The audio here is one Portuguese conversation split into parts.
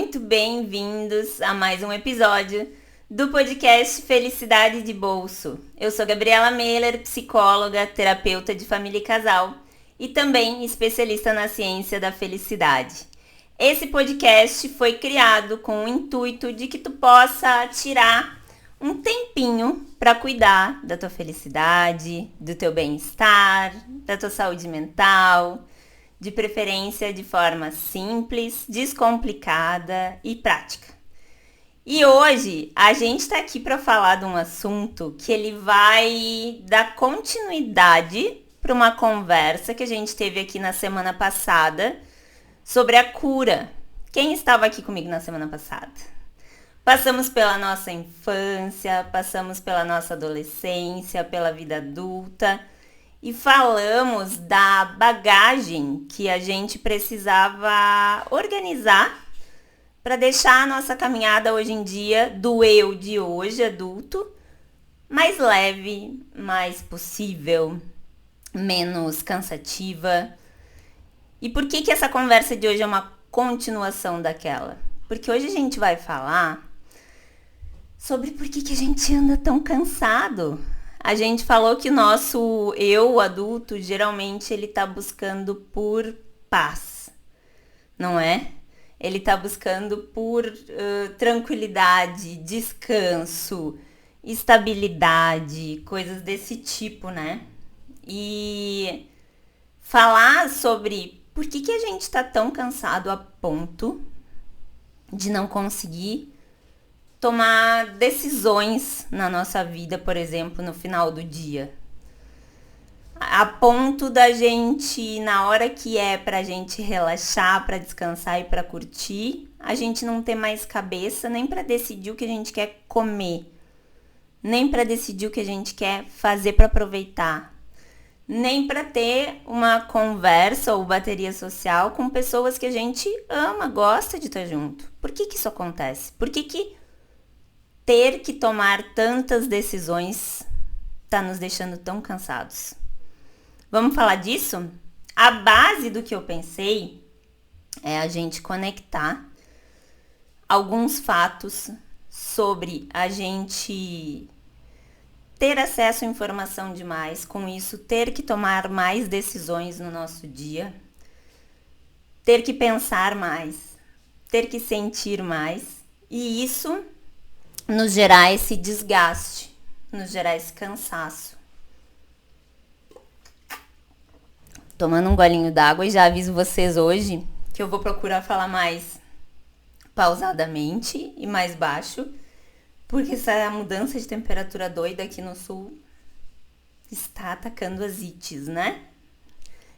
muito bem-vindos a mais um episódio do podcast Felicidade de Bolso. Eu sou Gabriela Meller, psicóloga, terapeuta de família e casal e também especialista na ciência da felicidade. Esse podcast foi criado com o intuito de que tu possa tirar um tempinho para cuidar da tua felicidade, do teu bem-estar, da tua saúde mental, de preferência de forma simples, descomplicada e prática. E hoje a gente está aqui para falar de um assunto que ele vai dar continuidade para uma conversa que a gente teve aqui na semana passada sobre a cura. Quem estava aqui comigo na semana passada? Passamos pela nossa infância, passamos pela nossa adolescência, pela vida adulta e falamos da bagagem que a gente precisava organizar para deixar a nossa caminhada hoje em dia do eu de hoje, adulto, mais leve, mais possível, menos cansativa. E por que essa conversa de hoje é uma continuação daquela? Porque hoje a gente vai falar sobre por que a gente anda tão cansado. A gente falou que o nosso eu adulto, geralmente, ele tá buscando por paz, não é? Ele tá buscando por tranquilidade, descanso, estabilidade, coisas desse tipo, né? E falar sobre por que a gente tá tão cansado a ponto de não conseguir tomar decisões na nossa vida, por exemplo, no final do dia. A ponto da gente, na hora que é pra gente relaxar, pra descansar e pra curtir, a gente não ter mais cabeça nem pra decidir o que a gente quer comer, nem pra decidir o que a gente quer fazer pra aproveitar, nem pra ter uma conversa ou bateria social com pessoas que a gente ama, gosta de estar junto. Por que isso acontece? Por que ter que tomar tantas decisões tá nos deixando tão cansados? Vamos falar disso? A base do que eu pensei é a gente conectar alguns fatos sobre a gente ter acesso à informação demais, com isso ter que tomar mais decisões no nosso dia, ter que pensar mais, ter que sentir mais, e isso nos gerar esse desgaste, nos gerar esse cansaço. Tomando um golinho d'água e já aviso vocês hoje que eu vou procurar falar mais pausadamente e mais baixo, porque essa mudança de temperatura doida aqui no sul está atacando as ites, né?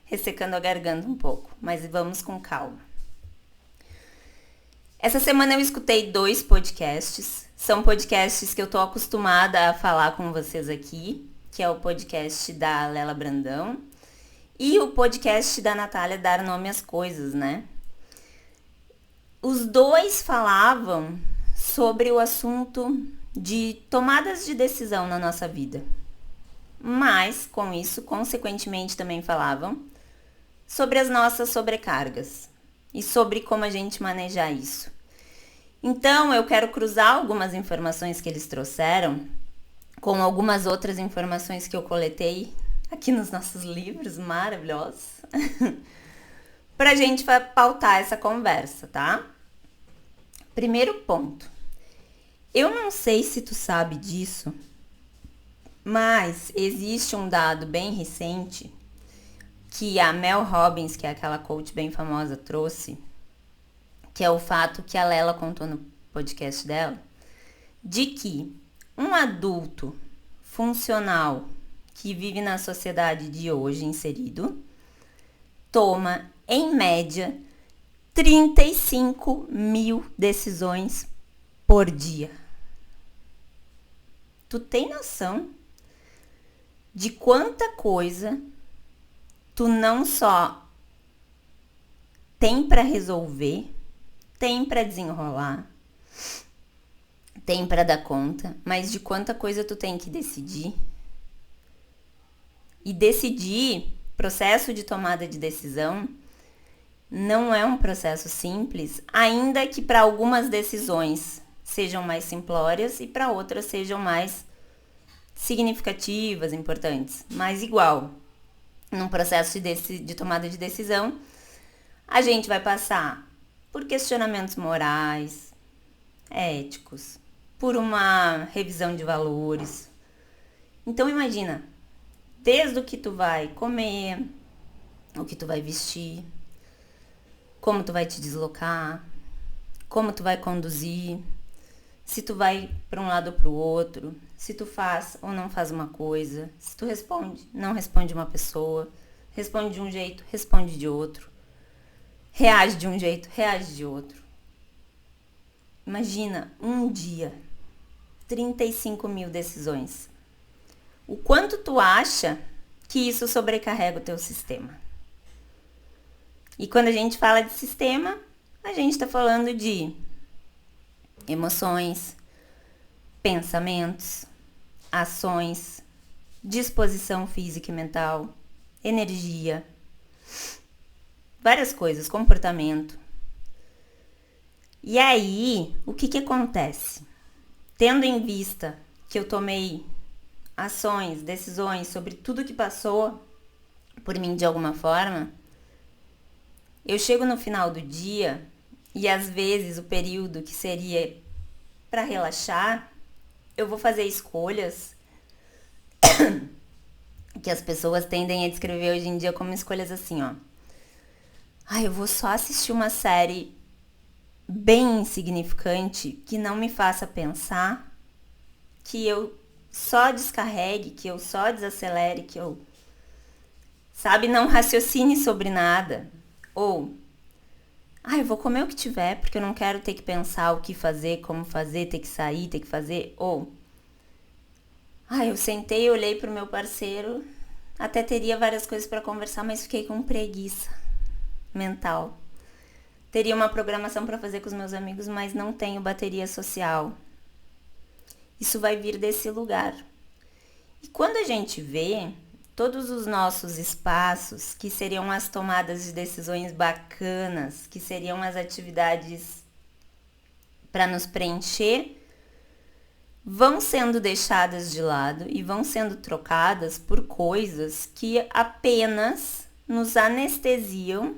Ressecando a garganta um pouco, mas vamos com calma. Essa semana eu escutei 2 podcasts. São podcasts que eu tô acostumada a falar com vocês aqui, que é o podcast da Lela Brandão e o podcast da Natália Dar Nome às Coisas, né? Os 2 falavam sobre o assunto de tomadas de decisão na nossa vida. Mas, com isso, consequentemente, também falavam sobre as nossas sobrecargas e sobre como a gente manejar isso. Então, eu quero cruzar algumas informações que eles trouxeram com algumas outras informações que eu coletei aqui nos nossos livros maravilhosos pra gente pautar essa conversa, tá? Primeiro ponto. Eu não sei se tu sabe disso, mas existe um dado bem recente que a Mel Robbins, que é aquela coach bem famosa, trouxe, que é o fato que a Lela contou no podcast dela, de que um adulto funcional que vive na sociedade de hoje inserido toma, em média, 35 mil decisões por dia. Tu tem noção de quanta coisa tu não só tem para resolver, tem para desenrolar, tem para dar conta, mas de quanta coisa tu tem que decidir? E decidir, processo de tomada de decisão, Não é um processo simples, ainda que para algumas decisões sejam mais simplórias e para outras sejam mais significativas, importantes. Mas igual, num processo de tomada de decisão, a gente vai passar por questionamentos morais, éticos, por uma revisão de valores. Então imagina, desde o que tu vai comer, o que tu vai vestir, como tu vai te deslocar, como tu vai conduzir, se tu vai para um lado ou para o outro, se tu faz ou não faz uma coisa, se tu responde, não responde uma pessoa, responde de um jeito, responde de outro, reage de um jeito, reage de outro. Imagina, um dia, 35 mil decisões. O quanto tu acha que isso sobrecarrega o teu sistema? E quando a gente fala de sistema, a gente está falando de emoções, pensamentos, ações, disposição física e mental, energia, várias coisas, comportamento. E aí, o que acontece? Tendo em vista que eu tomei ações, decisões sobre tudo que passou por mim de alguma forma, eu chego no final do dia e às vezes o período que seria para relaxar, eu vou fazer escolhas que as pessoas tendem a descrever hoje em dia como escolhas assim, ó. Eu vou só assistir uma série bem insignificante que não me faça pensar, que eu só descarregue, que eu só desacelere, que eu, não raciocine sobre nada. Ou, eu vou comer o que tiver, porque eu não quero ter que pensar o que fazer, como fazer, ter que sair, ter que fazer. Ou, eu sentei e olhei pro meu parceiro, até teria várias coisas para conversar, mas fiquei com preguiça mental. Teria uma programação para fazer com os meus amigos, mas não tenho bateria social. Isso vai vir desse lugar. E quando a gente vê todos os nossos espaços, que seriam as tomadas de decisões bacanas, que seriam as atividades para nos preencher, vão sendo deixadas de lado e vão sendo trocadas por coisas que apenas nos anestesiam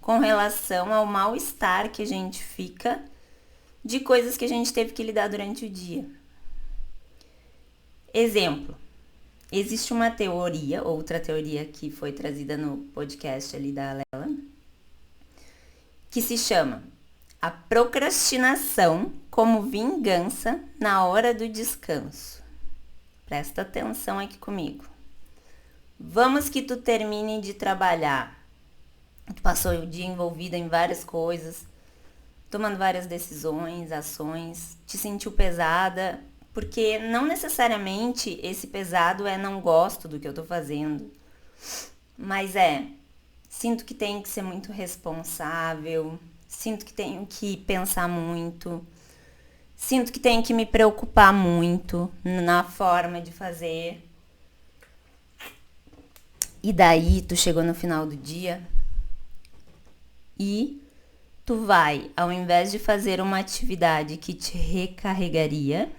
com relação ao mal-estar que a gente fica de coisas que a gente teve que lidar durante o dia. Exemplo. Existe uma teoria, outra teoria que foi trazida no podcast ali da Lela, que se chama a procrastinação como vingança na hora do descanso. Presta atenção aqui comigo. Vamos que tu termine de trabalhar. Tu passou o dia envolvida em várias coisas, tomando várias decisões, ações, te sentiu pesada, porque não necessariamente esse pesado é não gosto do que eu tô fazendo, mas sinto que tenho que ser muito responsável, sinto que tenho que pensar muito, sinto que tenho que me preocupar muito na forma de fazer. E daí tu chegou no final do dia e tu vai, ao invés de fazer uma atividade que te recarregaria,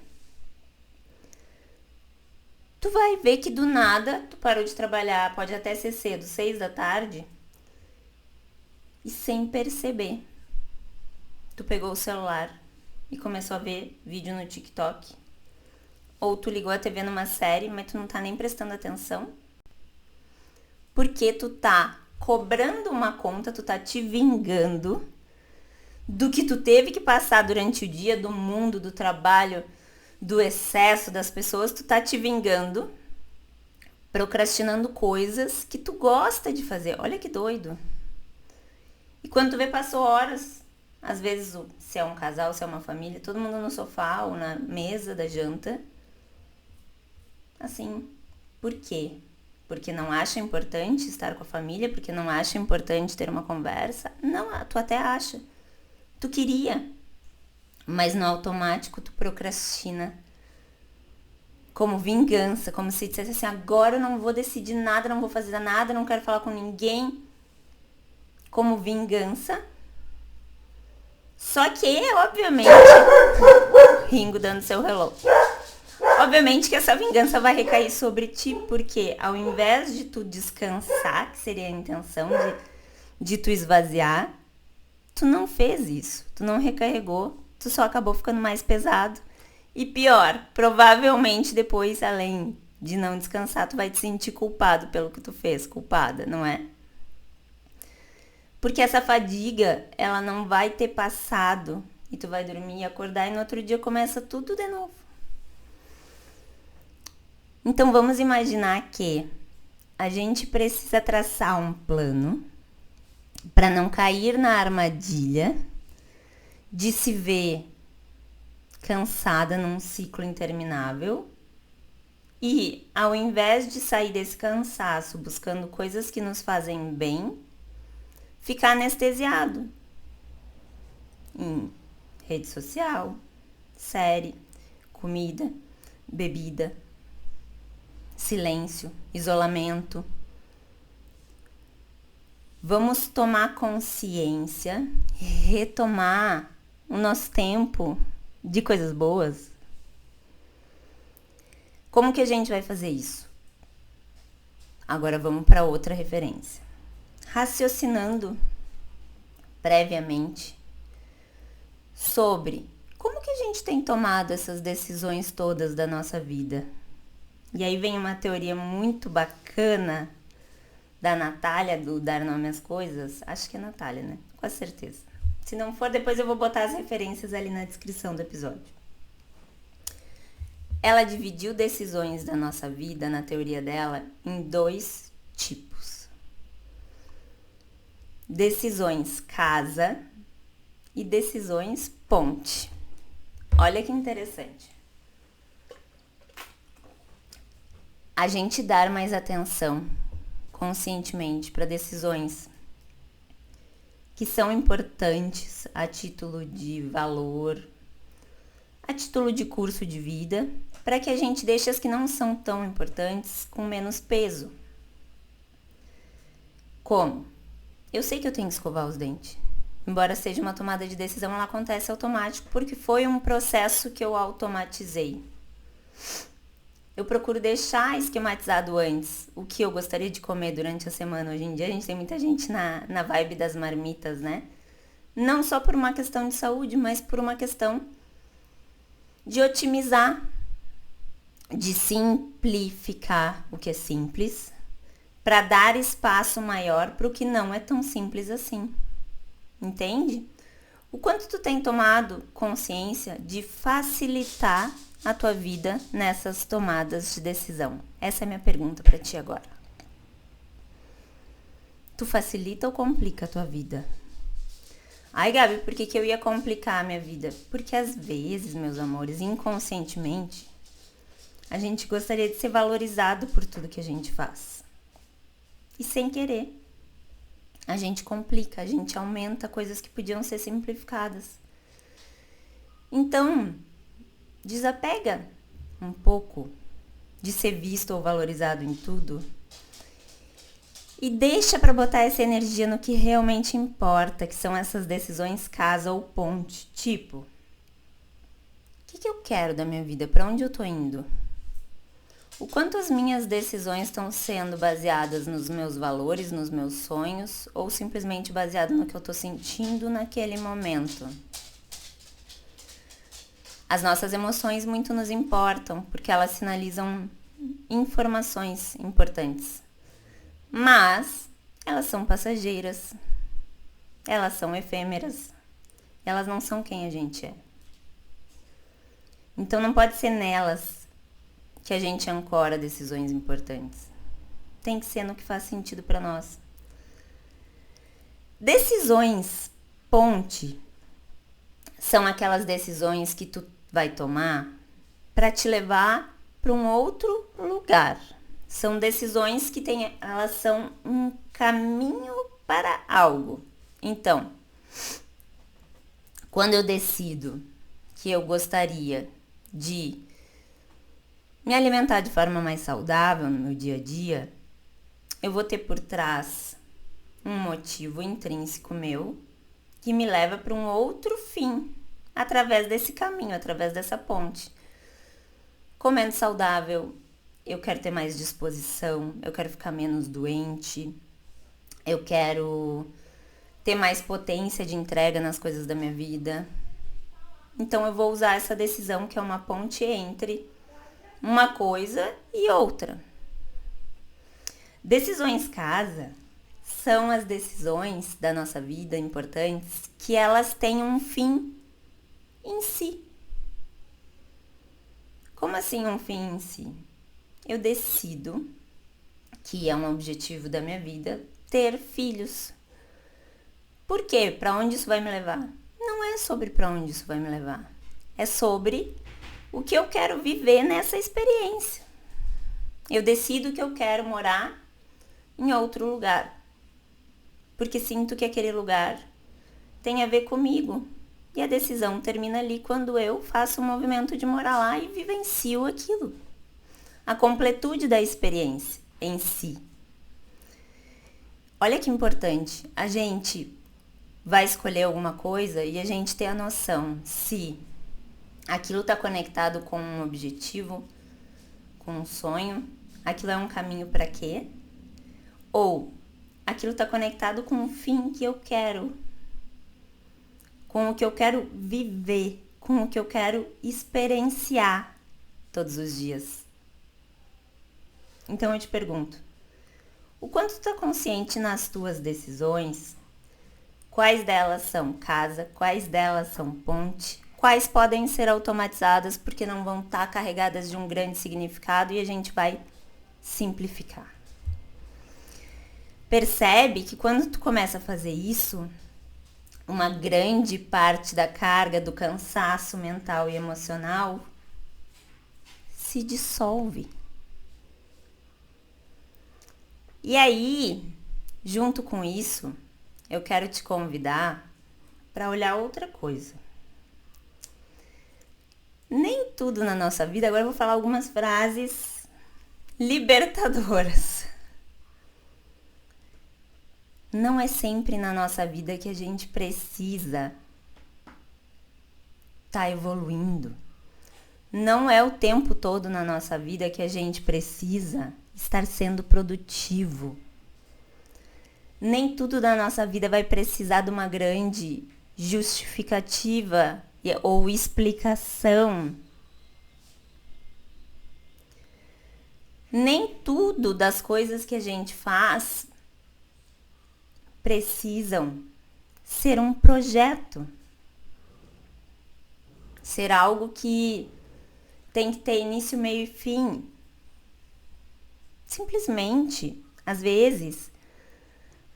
tu vai ver que do nada tu parou de trabalhar, pode até ser cedo, 6 da tarde, e sem perceber, tu pegou o celular e começou a ver vídeo no TikTok, ou tu ligou a TV numa série, mas tu não tá nem prestando atenção, porque tu tá cobrando uma conta, tu tá te vingando do que tu teve que passar durante o dia, do mundo, do trabalho, do excesso das pessoas, tu tá te vingando, procrastinando coisas que tu gosta de fazer. Olha que doido. E quando tu vê, passou horas, às vezes, se é um casal, se é uma família, todo mundo no sofá ou na mesa da janta. Assim, por quê? Porque não acha importante estar com a família? Porque não acha importante ter uma conversa? Não, tu até acha. Tu queria. Mas no automático tu procrastina como vingança, como se dissesse assim, agora eu não vou decidir nada, não vou fazer nada, não quero falar com ninguém. como vingança. Só que, obviamente, Ringo dando seu hello. Obviamente que essa vingança vai recair sobre ti, porque ao invés de tu descansar, que seria a intenção de tu esvaziar, tu não fez isso, tu não recarregou, tu só acabou ficando mais pesado. E pior, provavelmente depois, além de não descansar, tu vai te sentir culpado pelo que tu fez, culpada, não é? Porque essa fadiga, ela não vai ter passado e tu vai dormir e acordar e no outro dia começa tudo de novo. Então vamos imaginar que a gente precisa traçar um plano para não cair na armadilha de se ver cansada num ciclo interminável e, ao invés de sair desse cansaço buscando coisas que nos fazem bem, ficar anestesiado em rede social, série, comida, bebida, silêncio, isolamento. Vamos tomar consciência, retomar o nosso tempo de coisas boas. Como que a gente vai fazer isso? Agora vamos para outra referência. Raciocinando previamente sobre como que a gente tem tomado essas decisões todas da nossa vida. E aí vem uma teoria muito bacana da Natália, do Dar Nome às Coisas. Acho que é Natália, né? Com certeza. Se não for, depois eu vou botar as referências ali na descrição do episódio. Ela dividiu decisões da nossa vida, na teoria dela, em 2 tipos. Decisões casa e decisões ponte. Olha que interessante. A gente dar mais atenção conscientemente para decisões que são importantes a título de valor, a título de curso de vida, para que a gente deixe as que não são tão importantes com menos peso. Como? Eu sei que eu tenho que escovar os dentes. Embora seja uma tomada de decisão, ela acontece automático porque foi um processo que eu automatizei. Eu procuro deixar esquematizado antes o que eu gostaria de comer durante a semana. Hoje em dia a gente tem muita gente na vibe das marmitas, né? Não só por uma questão de saúde, mas por uma questão de otimizar, de simplificar o que é simples, para dar espaço maior para o que não é tão simples assim. Entende? O quanto tu tem tomado consciência de facilitar a tua vida nessas tomadas de decisão? Essa é a minha pergunta para ti agora. Tu facilita ou complica a tua vida? Ai, Gabi, por que eu ia complicar a minha vida? Porque às vezes, meus amores, inconscientemente, a gente gostaria de ser valorizado por tudo que a gente faz. E sem querer, a gente complica, a gente aumenta coisas que podiam ser simplificadas. Então, desapega um pouco de ser visto ou valorizado em tudo e deixa para botar essa energia no que realmente importa, que são essas decisões casa ou ponte. Tipo, o que eu quero da minha vida? Para onde eu tô indo? O quanto as minhas decisões estão sendo baseadas nos meus valores, nos meus sonhos, ou simplesmente baseado no que eu tô sentindo naquele momento? As nossas emoções muito nos importam, porque elas sinalizam informações importantes. Mas elas são passageiras, elas são efêmeras, elas não são quem a gente é. Então não pode ser nelas que a gente ancora decisões importantes. Tem que ser no que faz sentido para nós. Decisões ponte são aquelas decisões que tu vai tomar para te levar para um outro lugar. São decisões que elas são um caminho para algo. Então, quando eu decido que eu gostaria de me alimentar de forma mais saudável no meu dia a dia, eu vou ter por trás um motivo intrínseco meu que me leva para um outro fim através desse caminho, através dessa ponte. Comendo saudável, eu quero ter mais disposição, eu quero ficar menos doente, eu quero ter mais potência de entrega nas coisas da minha vida. Então eu vou usar essa decisão, que é uma ponte entre uma coisa e outra. Decisões casa são as decisões da nossa vida importantes que elas têm um fim em si. Como assim um fim em si? Eu decido, que é um objetivo da minha vida, ter filhos. Por quê? Para onde isso vai me levar? Não é sobre para onde isso vai me levar. É sobre o que eu quero viver nessa experiência. Eu decido que eu quero morar em outro lugar, porque sinto que aquele lugar tem a ver comigo. E a decisão termina ali quando eu faço o movimento de morar lá e vivencio aquilo. A completude da experiência em si. Olha que importante, a gente vai escolher alguma coisa e a gente ter a noção se aquilo está conectado com um objetivo, com um sonho, aquilo é um caminho para quê? Ou aquilo está conectado com um fim que eu quero, com o que eu quero viver, com o que eu quero experienciar todos os dias. Então eu te pergunto, o quanto tu está consciente nas tuas decisões? Quais delas são casa? Quais delas são ponte? Quais podem ser automatizadas porque não vão estar carregadas de um grande significado e a gente vai simplificar? Percebe que quando tu começa a fazer isso, uma grande parte da carga do cansaço mental e emocional se dissolve. E aí, junto com isso, eu quero te convidar para olhar outra coisa. Nem tudo na nossa vida, agora eu vou falar algumas frases libertadoras. Não é sempre na nossa vida que a gente precisa estar evoluindo. Não é o tempo todo na nossa vida que a gente precisa estar sendo produtivo. Nem tudo da nossa vida vai precisar de uma grande justificativa ou explicação. Nem tudo das coisas que a gente faz precisam ser um projeto, ser algo que tem que ter início, meio e fim. Simplesmente, às vezes,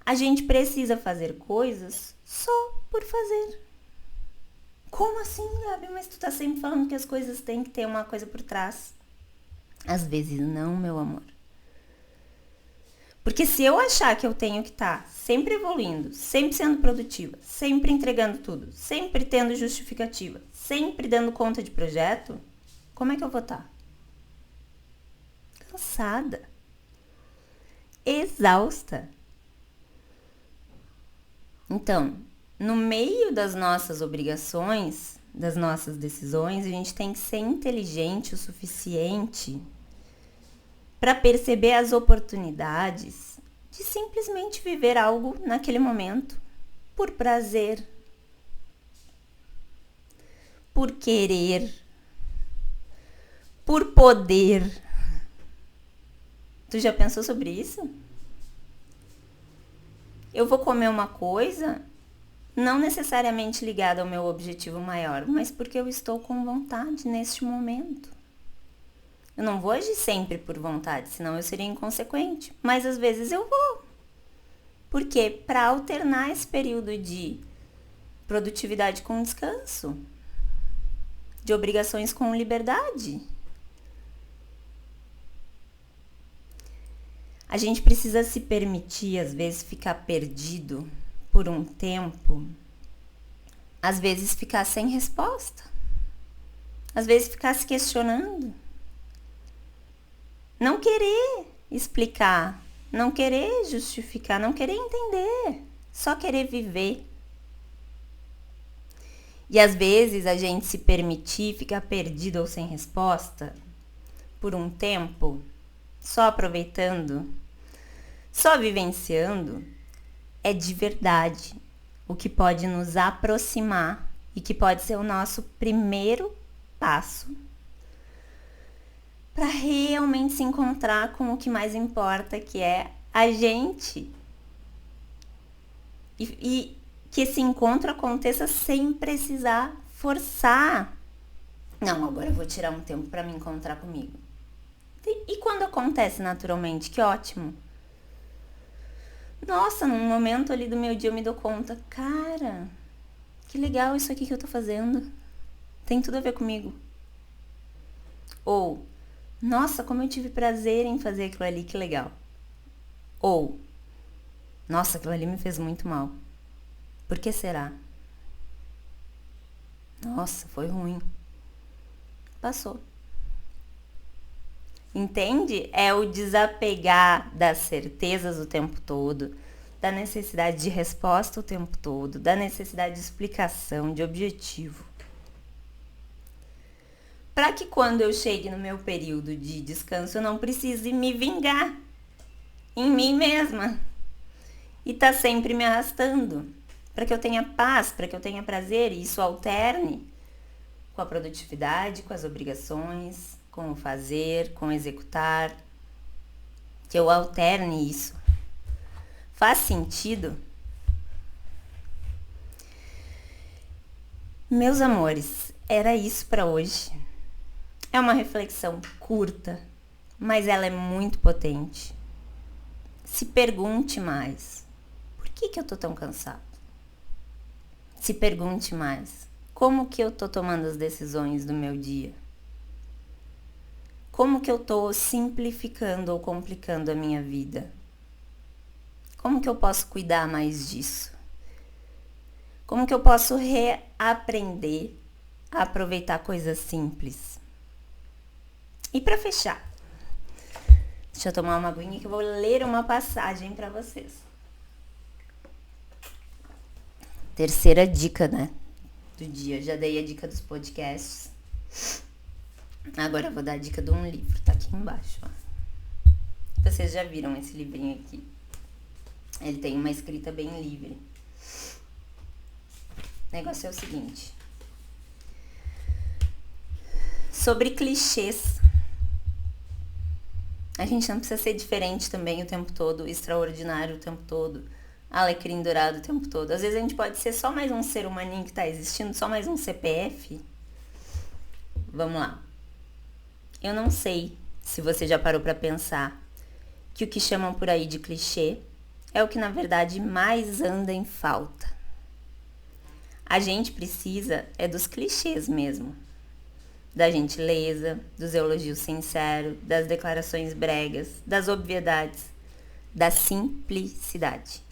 a gente precisa fazer coisas só por fazer. Como assim, Gabi? Mas tu tá sempre falando que as coisas têm que ter uma coisa por trás. Às vezes não, meu amor. Porque se eu achar que eu tenho que estar sempre evoluindo, sempre sendo produtiva, sempre entregando tudo, sempre tendo justificativa, sempre dando conta de projeto, como é que eu vou estar? Cansada. Exausta. Então, no meio das nossas obrigações, das nossas decisões, a gente tem que ser inteligente o suficiente para perceber as oportunidades de simplesmente viver algo naquele momento, por prazer, por querer, por poder. Tu já pensou sobre isso? Eu vou comer uma coisa, não necessariamente ligada ao meu objetivo maior, mas porque eu estou com vontade neste momento. Eu não vou agir sempre por vontade, senão eu seria inconsequente. Mas às vezes eu vou. Porque para alternar esse período de produtividade com descanso, de obrigações com liberdade, a gente precisa se permitir, às vezes, ficar perdido por um tempo. Às vezes ficar sem resposta. Às vezes ficar se questionando. Não querer explicar não querer justificar, não querer entender, só querer viver. E às vezes a gente se permitir ficar perdido ou sem resposta por um tempo, só aproveitando, só vivenciando, é de verdade o que pode nos aproximar e que pode ser o nosso primeiro passo para realmente se encontrar com o que mais importa, que é a gente. E que esse encontro aconteça sem precisar forçar. Não, agora eu vou tirar um tempo para me encontrar comigo. E quando acontece naturalmente, que ótimo. Nossa, num momento ali do meu dia eu me dou conta, cara, que legal isso aqui que eu tô fazendo. Tem tudo a ver comigo. Ou, nossa, como eu tive prazer em fazer aquilo ali, que legal. Ou, nossa, aquilo ali me fez muito mal. Por que será? Nossa, foi ruim. Passou. Entende? É o desapegar das certezas o tempo todo, da necessidade de resposta o tempo todo, da necessidade de explicação, de objetivo. Para que quando eu chegue no meu período de descanso eu não precise me vingar em mim mesma e tá sempre me arrastando, para que eu tenha paz, para que eu tenha prazer e isso alterne com a produtividade, com as obrigações, com o fazer, com o executar, que eu alterne isso. Faz sentido? Meus amores, era isso para hoje. É uma reflexão curta, mas ela é muito potente. Se pergunte mais, por que eu tô tão cansado? Se pergunte mais, como que eu tô tomando as decisões do meu dia? Como que eu tô simplificando ou complicando a minha vida? Como que eu posso cuidar mais disso? Como que eu posso reaprender a aproveitar coisas simples? E para fechar, deixa eu tomar uma aguinha que eu vou ler uma passagem para vocês. Terceira dica, né? Do dia. Já dei a dica dos podcasts. Agora eu vou dar a dica de um livro. Tá aqui embaixo, ó. Vocês já viram esse livrinho aqui. Ele tem uma escrita bem livre. O negócio é o seguinte. Sobre clichês. A gente não precisa ser diferente também o tempo todo, extraordinário o tempo todo, alecrim dourado o tempo todo. Às vezes a gente pode ser só mais um ser humaninho que tá existindo, só mais um CPF. Vamos lá. Eu não sei se você já parou pra pensar que o que chamam por aí de clichê é o que na verdade mais anda em falta. A gente precisa é dos clichês mesmo. Da gentileza, dos elogios sinceros, das declarações bregas, das obviedades, da simplicidade.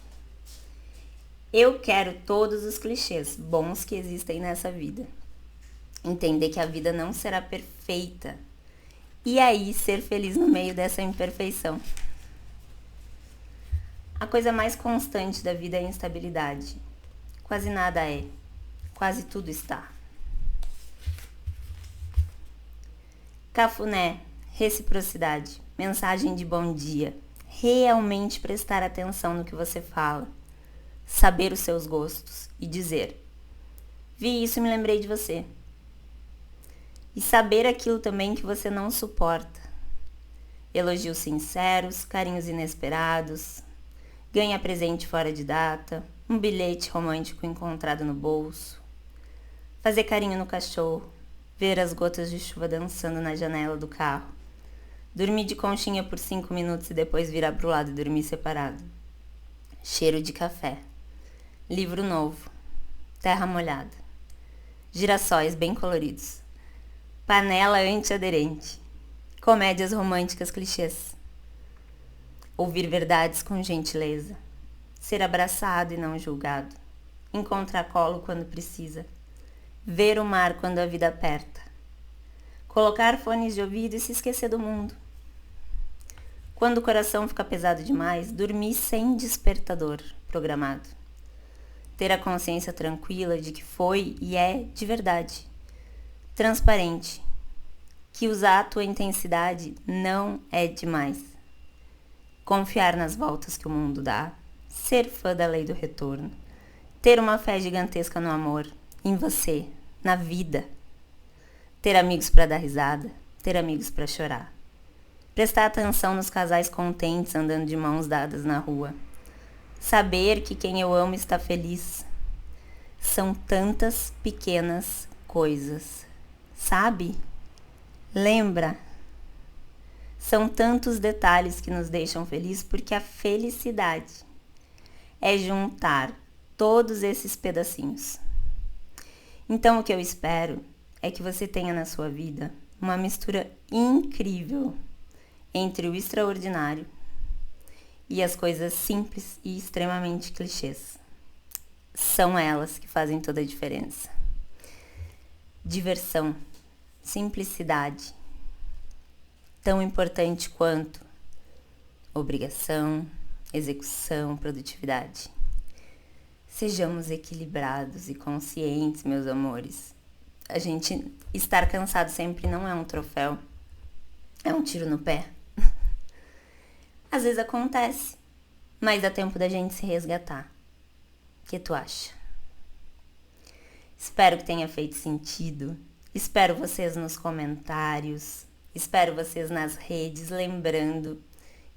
Eu quero todos os clichês bons que existem nessa vida. Entender que a vida não será perfeita. E aí ser feliz no meio dessa imperfeição. A coisa mais constante da vida é a instabilidade. Quase nada é. Quase tudo está. Cafuné, reciprocidade, mensagem de bom dia, realmente prestar atenção no que você fala, saber os seus gostos e dizer, vi isso e me lembrei de você. E saber aquilo também que você não suporta. Elogios sinceros, carinhos inesperados, ganha presente fora de data, um bilhete romântico encontrado no bolso, fazer carinho no cachorro, ver as gotas de chuva dançando na janela do carro, dormir de conchinha por 5 minutos e depois virar pro lado e dormir separado. Cheiro de café, livro novo, terra molhada, girassóis bem coloridos, panela antiaderente, comédias românticas clichês, ouvir verdades com gentileza, ser abraçado e não julgado, encontrar colo quando precisa, ver o mar quando a vida aperta, colocar fones de ouvido e se esquecer do mundo, Quando o coração fica pesado demais, dormir sem despertador programado. Ter a consciência tranquila de que foi e é de verdade. Transparente. Que usar a tua intensidade não é demais. Confiar nas voltas que o mundo dá. Ser fã da lei do retorno. Ter uma fé gigantesca no amor, em você, na vida. Ter amigos para dar risada. Ter amigos para chorar. Prestar atenção nos casais contentes andando de mãos dadas na rua. Saber que quem eu amo está feliz. São tantas pequenas coisas. Sabe? Lembra? São tantos detalhes que nos deixam felizes, porque a felicidade é juntar todos esses pedacinhos. Então o que eu espero é que você tenha na sua vida uma mistura incrível entre o extraordinário e as coisas simples e extremamente clichês. São elas que fazem toda a diferença. Diversão, simplicidade, tão importante quanto obrigação, execução, produtividade. Sejamos equilibrados e conscientes, meus amores. A gente estar cansado sempre não é um troféu, é um tiro no pé. Às vezes acontece, mas dá tempo da gente se resgatar. O que tu acha? Espero que tenha feito sentido. Espero vocês nos comentários. Espero vocês nas redes. Lembrando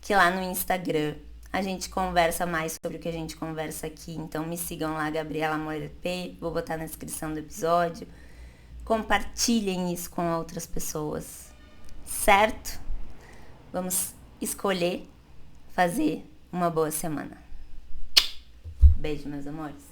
que lá no Instagram a gente conversa mais sobre o que a gente conversa aqui. Então me sigam lá, Gabriela Moreira P. Vou botar na descrição do episódio. Compartilhem isso com outras pessoas. Certo? Vamos escolher fazer uma boa semana. Beijo, meus amores.